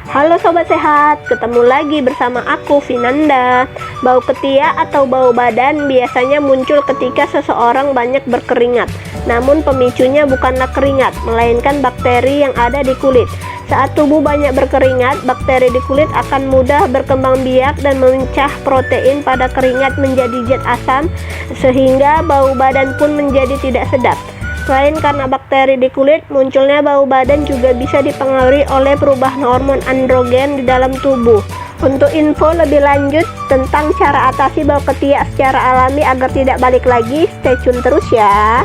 Halo sobat sehat, ketemu lagi bersama aku Vinanda. Bau ketiak atau bau badan biasanya muncul ketika seseorang banyak berkeringat. Namun pemicunya bukanlah keringat, melainkan bakteri yang ada di kulit. Saat tubuh banyak berkeringat, bakteri di kulit akan mudah berkembang biak dan memecah protein pada keringat menjadi zat asam, sehingga bau badan pun menjadi tidak sedap. Selain karena bakteri di kulit, munculnya bau badan juga bisa dipengaruhi oleh perubahan hormon androgen di dalam tubuh. Untuk info lebih lanjut tentang cara atasi bau ketiak secara alami agar tidak balik lagi, stay tune terus ya.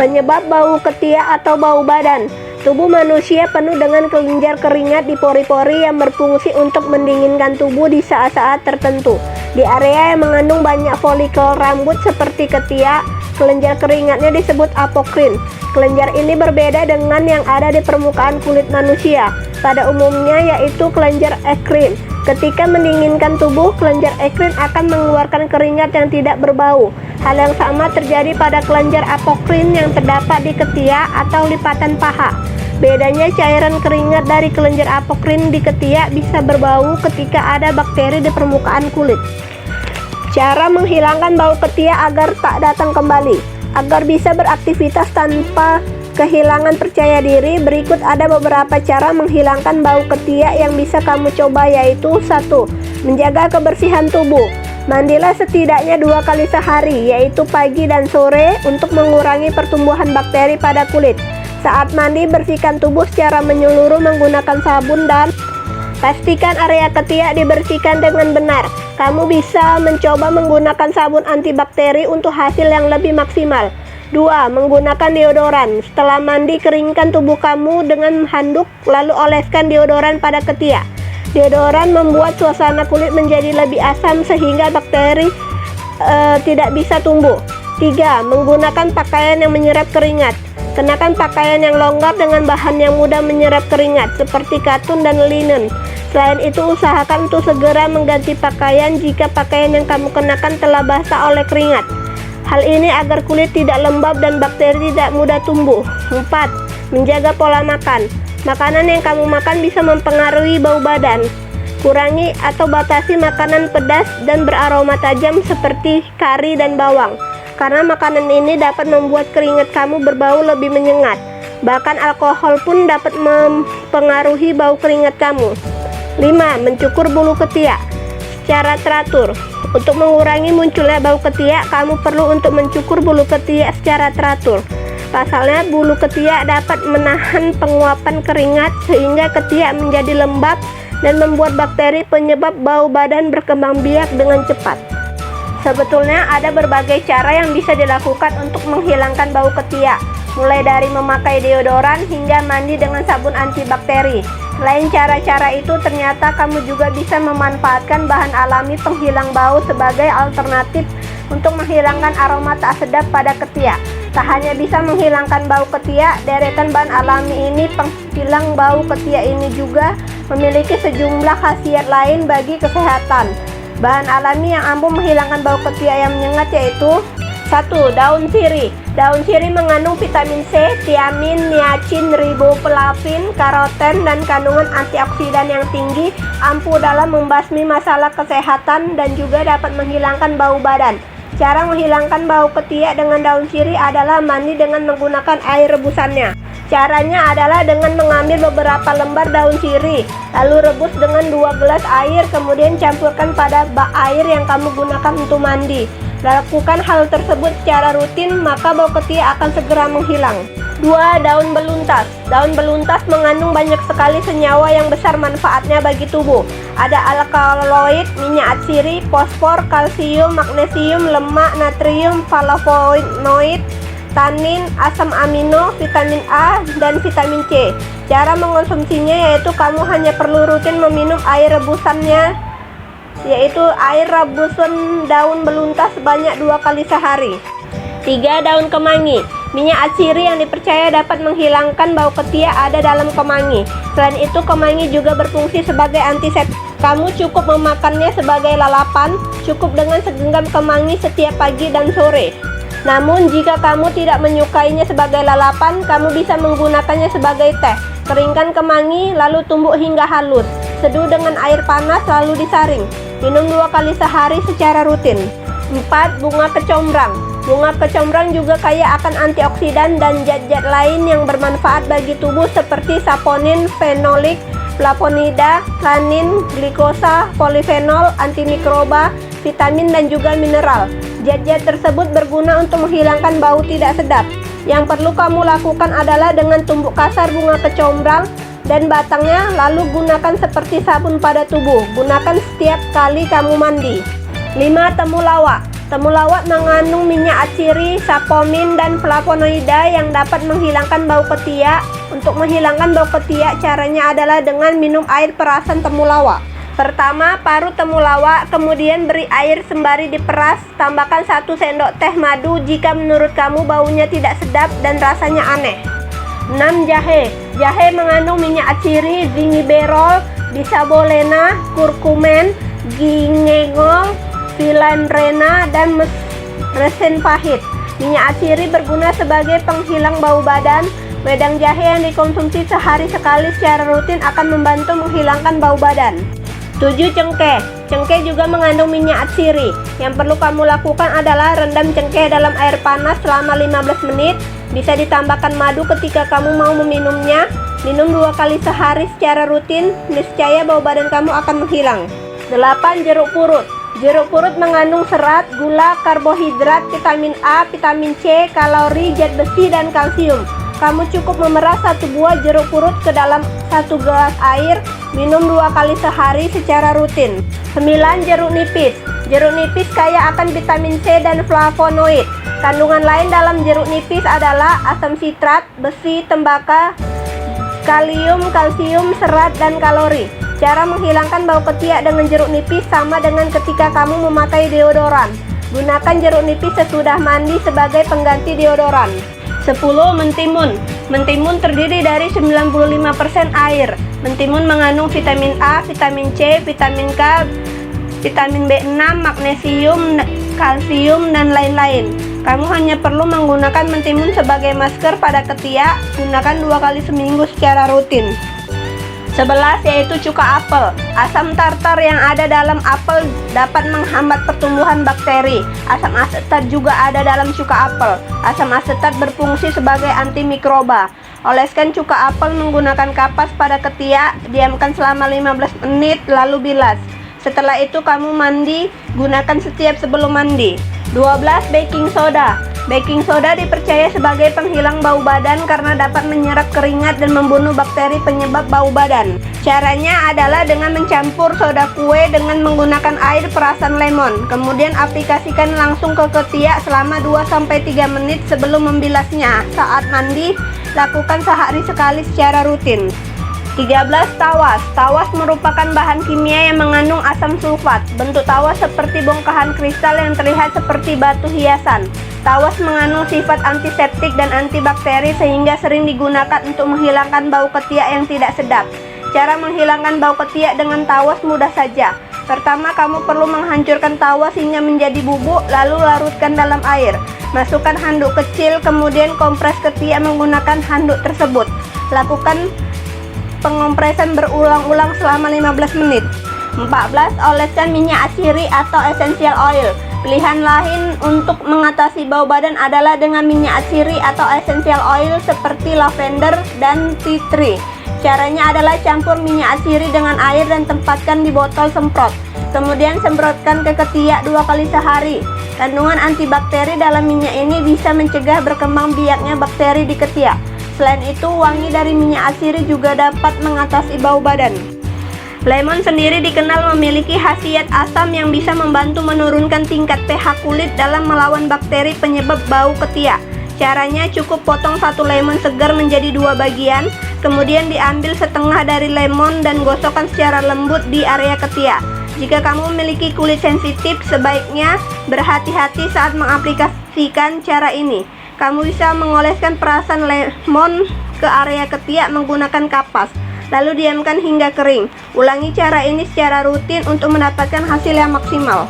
Penyebab bau ketiak atau bau badan. Tubuh manusia penuh dengan kelenjar keringat di pori-pori yang berfungsi untuk mendinginkan tubuh di saat-saat tertentu. Di area yang mengandung banyak folikel rambut seperti ketiak, kelenjar keringatnya disebut apokrin. Kelenjar ini berbeda dengan yang ada di permukaan kulit manusia, pada umumnya yaitu kelenjar ekrin. Ketika mendinginkan tubuh, kelenjar ekrin akan mengeluarkan keringat yang tidak berbau. Hal yang sama terjadi pada kelenjar apokrin yang terdapat di ketiak atau lipatan paha. Bedanya, cairan keringat dari kelenjar apokrin di ketiak bisa berbau ketika ada bakteri di permukaan kulit. Cara menghilangkan bau ketiak agar tak datang kembali. Agar bisa beraktivitas tanpa kehilangan percaya diri, berikut ada beberapa cara menghilangkan bau ketiak yang bisa kamu coba, yaitu 1. Menjaga kebersihan tubuh. Mandilah setidaknya 2 kali sehari, yaitu pagi dan sore, untuk mengurangi pertumbuhan bakteri pada kulit. Saat mandi, bersihkan tubuh secara menyeluruh menggunakan sabun dan pastikan area ketiak dibersihkan dengan benar. Kamu bisa mencoba menggunakan sabun antibakteri untuk hasil yang lebih maksimal. 2. Menggunakan deodoran. Setelah mandi, keringkan tubuh kamu dengan handuk, lalu oleskan deodoran pada ketiak. Deodoran membuat suasana kulit menjadi lebih asam sehingga bakteri tidak bisa tumbuh. 3. Menggunakan pakaian yang menyerap keringat. Kenakan pakaian yang longgar dengan bahan yang mudah menyerap keringat seperti katun dan linen. Selain itu, usahakan untuk segera mengganti pakaian jika pakaian yang kamu kenakan telah basah oleh keringat. Hal ini agar kulit tidak lembab dan bakteri tidak mudah tumbuh. 4. Menjaga pola makan. Makanan yang kamu makan bisa mempengaruhi bau badan. Kurangi atau batasi makanan pedas dan beraroma tajam seperti kari dan bawang, karena makanan ini dapat membuat keringat kamu berbau lebih menyengat. Bahkan alkohol pun dapat mempengaruhi bau keringat kamu. 5. Mencukur bulu ketiak secara teratur. Untuk mengurangi munculnya bau ketiak, kamu perlu untuk mencukur bulu ketiak secara teratur. Pasalnya, bulu ketiak dapat menahan penguapan keringat sehingga ketiak menjadi lembab dan membuat bakteri penyebab bau badan berkembang biak dengan cepat. Sebetulnya ada berbagai cara yang bisa dilakukan untuk menghilangkan bau ketiak, mulai dari memakai deodoran hingga mandi dengan sabun antibakteri. Selain cara-cara itu, ternyata kamu juga bisa memanfaatkan bahan alami penghilang bau sebagai alternatif untuk menghilangkan aroma tak sedap pada ketiak. Tak hanya bisa menghilangkan bau ketiak, deretan bahan alami ini penghilang bau ketiak ini juga memiliki sejumlah khasiat lain bagi kesehatan. Bahan alami yang ampuh menghilangkan bau ketiak yang menyengat yaitu 1. Daun sirih. Daun sirih mengandung vitamin C, tiamin, niacin, riboflavin, karoten, dan kandungan antioksidan yang tinggi, ampuh dalam membasmi masalah kesehatan dan juga dapat menghilangkan bau badan. Cara menghilangkan bau ketiak dengan daun sirih adalah mandi dengan menggunakan air rebusannya. Caranya adalah dengan mengambil beberapa lembar daun sirih, lalu rebus dengan 2 gelas air, kemudian campurkan pada bak air yang kamu gunakan untuk mandi. Lakukan hal tersebut secara rutin, maka bau ketiak akan segera menghilang. 2. Daun beluntas. Daun beluntas mengandung banyak sekali senyawa yang besar manfaatnya bagi tubuh. Ada alkaloid, minyak atsiri, fosfor, kalsium, magnesium, lemak, natrium, flavonoid, tanin, asam amino, vitamin A, dan vitamin C. Cara mengonsumsinya yaitu kamu hanya perlu rutin meminum air rebusannya, yaitu air rebusan daun beluntas sebanyak 2 kali sehari. 3. Daun kemangi. Minyak atsiri yang dipercaya dapat menghilangkan bau ketiak ada dalam kemangi. Selain itu, kemangi juga berfungsi sebagai antiseptik. Kamu cukup memakannya sebagai lalapan, cukup dengan segenggam kemangi setiap pagi dan sore. Namun, jika kamu tidak menyukainya sebagai lalapan, kamu bisa menggunakannya sebagai teh. Keringkan kemangi, lalu tumbuk hingga halus. Seduh dengan air panas, lalu disaring. Minum 2 kali sehari secara rutin. 4. Bunga kecombrang. Bunga kecombrang juga kaya akan antioksidan dan zat-zat lain yang bermanfaat bagi tubuh seperti saponin, fenolik, flavonoida, tanin, glikosa, polifenol, antimikroba, vitamin dan juga mineral. Zat-zat tersebut berguna untuk menghilangkan bau tidak sedap. Yang perlu kamu lakukan adalah dengan tumbuk kasar bunga kecombrang dan batangnya, lalu gunakan seperti sabun pada tubuh. Gunakan setiap kali kamu mandi. 5. Temulawak. Temulawak mengandung minyak atsiri, saponin, dan flavonoida yang dapat menghilangkan bau ketiak. Untuk menghilangkan bau ketiak, caranya adalah dengan minum air perasan temulawak. Pertama, parut temulawak, kemudian beri air sembari diperas. Tambahkan 1 sendok teh madu jika menurut kamu baunya tidak sedap dan rasanya aneh. 6. Jahe. Jahe mengandung minyak atsiri, zingiberol, bisabolena, kurkumen, ginengol, filandrena, dan resin pahit. Minyak atsiri berguna sebagai penghilang bau badan. Wedang jahe yang dikonsumsi sehari sekali secara rutin akan membantu menghilangkan bau badan. 7. Cengkeh. Cengkeh juga mengandung minyak atsiri. Yang perlu kamu lakukan adalah rendam cengkeh dalam air panas selama 15 menit. Bisa ditambahkan madu ketika kamu mau meminumnya. Minum 2 kali sehari secara rutin, niscaya bau badan kamu akan menghilang. 8. Jeruk purut. Jeruk purut mengandung serat, gula, karbohidrat, vitamin A, vitamin C, kalori, zat besi, dan kalsium. Kamu cukup memeras 1 buah jeruk purut ke dalam 1 gelas air. Minum 2 kali sehari secara rutin. 9. Jeruk nipis. Jeruk nipis kaya akan vitamin C dan flavonoid. Kandungan lain dalam jeruk nipis adalah asam sitrat, besi, tembaga, kalium, kalsium, serat, dan kalori. Cara menghilangkan bau ketiak dengan jeruk nipis sama dengan ketika kamu memakai deodoran. Gunakan jeruk nipis sesudah mandi sebagai pengganti deodoran. 10. Mentimun. Mentimun terdiri dari 95% air. Mentimun mengandung vitamin A, vitamin C, vitamin K, vitamin B6, magnesium, kalsium, dan lain-lain. Kamu hanya perlu menggunakan mentimun sebagai masker pada ketiak. Gunakan 2 kali seminggu secara rutin. 11. Yaitu cuka apel. Asam tartar yang ada dalam apel dapat menghambat pertumbuhan bakteri. Asam asetat juga ada dalam cuka apel. Asam asetat berfungsi sebagai antimikroba. Oleskan cuka apel menggunakan kapas pada ketiak, diamkan selama 15 menit lalu bilas. Setelah itu kamu mandi, gunakan setiap sebelum mandi. 12. Baking soda. Baking soda dipercaya sebagai penghilang bau badan karena dapat menyerap keringat dan membunuh bakteri penyebab bau badan. Caranya adalah dengan mencampur soda kue dengan menggunakan air perasan lemon. Kemudian aplikasikan langsung ke ketiak selama 2-3 menit sebelum membilasnya. Saat mandi, lakukan sehari sekali secara rutin. 13. Tawas. Tawas merupakan bahan kimia yang mengandung asam sulfat. Bentuk tawas seperti bongkahan kristal yang terlihat seperti batu hiasan. Tawas mengandung sifat antiseptik dan antibakteri sehingga sering digunakan untuk menghilangkan bau ketiak yang tidak sedap. Cara menghilangkan bau ketiak dengan tawas mudah saja. Pertama, kamu perlu menghancurkan tawas hingga menjadi bubuk, lalu larutkan dalam air. Masukkan handuk kecil, kemudian kompres ketiak menggunakan handuk tersebut. Lakukan pengompresan berulang-ulang selama 15 menit. 14. Oleskan minyak atsiri atau essential oil. Pilihan lain untuk mengatasi bau badan adalah dengan minyak atsiri atau essential oil seperti lavender dan tea tree. Caranya adalah campur minyak atsiri dengan air dan tempatkan di botol semprot. Kemudian semprotkan ke ketiak 2 kali sehari. Kandungan antibakteri dalam minyak ini bisa mencegah berkembang biaknya bakteri di ketiak. Selain itu, wangi dari minyak atsiri juga dapat mengatasi bau badan. Lemon sendiri dikenal memiliki khasiat asam yang bisa membantu menurunkan tingkat pH kulit dalam melawan bakteri penyebab bau ketiak. Caranya cukup potong 1 lemon segar menjadi 2 bagian, kemudian diambil setengah dari lemon dan gosokkan secara lembut di area ketiak. Jika kamu memiliki kulit sensitif, sebaiknya berhati-hati saat mengaplikasikan cara ini. Kamu bisa mengoleskan perasan lemon ke area ketiak menggunakan kapas, lalu diamkan hingga kering. Ulangi cara ini secara rutin untuk mendapatkan hasil yang maksimal.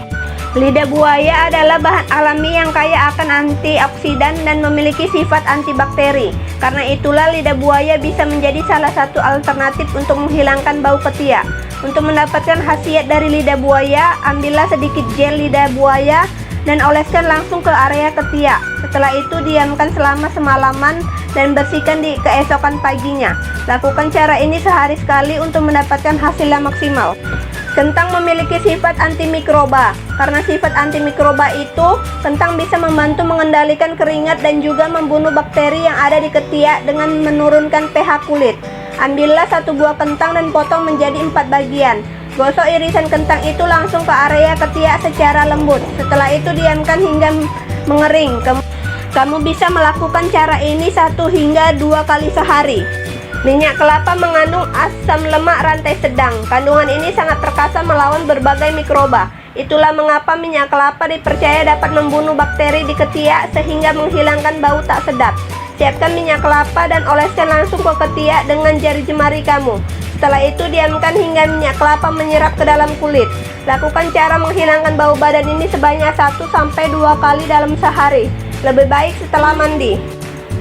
Lidah buaya adalah bahan alami yang kaya akan antioksidan dan memiliki sifat antibakteri. Karena itulah lidah buaya bisa menjadi salah satu alternatif untuk menghilangkan bau ketiak. Untuk mendapatkan khasiat dari lidah buaya, ambillah sedikit gel lidah buaya dan oleskan langsung ke area ketiak. Setelah itu diamkan selama semalaman dan bersihkan di keesokan paginya. Lakukan cara ini sehari sekali untuk mendapatkan hasil yang maksimal. Kentang memiliki sifat antimikroba. Karena sifat antimikroba itu, kentang bisa membantu mengendalikan keringat dan juga membunuh bakteri yang ada di ketiak dengan menurunkan pH kulit. Ambillah satu buah kentang dan potong menjadi 4 bagian. Gosok irisan kentang itu langsung ke area ketiak secara lembut. Setelah itu diamkan hingga mengering. Kamu bisa melakukan cara ini 1 hingga 2 kali sehari. Minyak kelapa mengandung asam lemak rantai sedang. Kandungan ini sangat perkasa melawan berbagai mikroba. Itulah mengapa minyak kelapa dipercaya dapat membunuh bakteri di ketiak sehingga menghilangkan bau tak sedap. Siapkan minyak kelapa dan oleskan langsung ke ketiak dengan jari jemari kamu. Setelah itu diamkan hingga minyak kelapa menyerap ke dalam kulit. Lakukan cara menghilangkan bau badan ini sebanyak 1-2 kali dalam sehari. Lebih baik setelah mandi.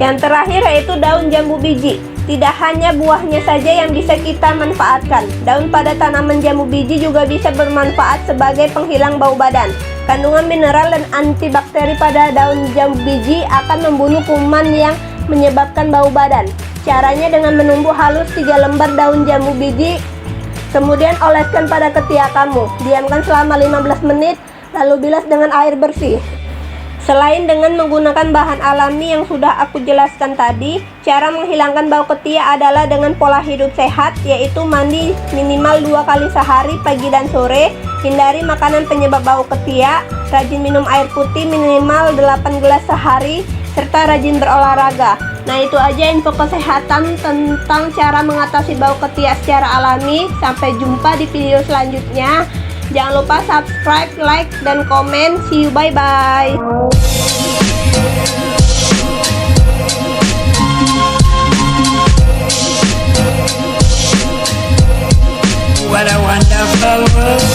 Yang terakhir yaitu daun jambu biji. Tidak hanya buahnya saja yang bisa kita manfaatkan. Daun pada tanaman jambu biji juga bisa bermanfaat sebagai penghilang bau badan. Kandungan mineral dan antibakteri pada daun jambu biji akan membunuh kuman yang menyebabkan bau badan. Caranya dengan menumbuk halus 3 lembar daun jambu biji, kemudian oleskan pada ketiak kamu. Diamkan selama 15 menit, lalu bilas dengan air bersih. Selain dengan menggunakan bahan alami yang sudah aku jelaskan tadi, cara menghilangkan bau ketiak adalah dengan pola hidup sehat, yaitu mandi minimal 2 kali sehari pagi dan sore, hindari makanan penyebab bau ketiak, rajin minum air putih minimal 8 gelas sehari, serta rajin berolahraga. Nah, itu aja info kesehatan tentang cara mengatasi bau ketiak secara alami. Sampai jumpa di video selanjutnya. Jangan lupa subscribe, like, dan komen. See you, bye-bye. What a wonderful world.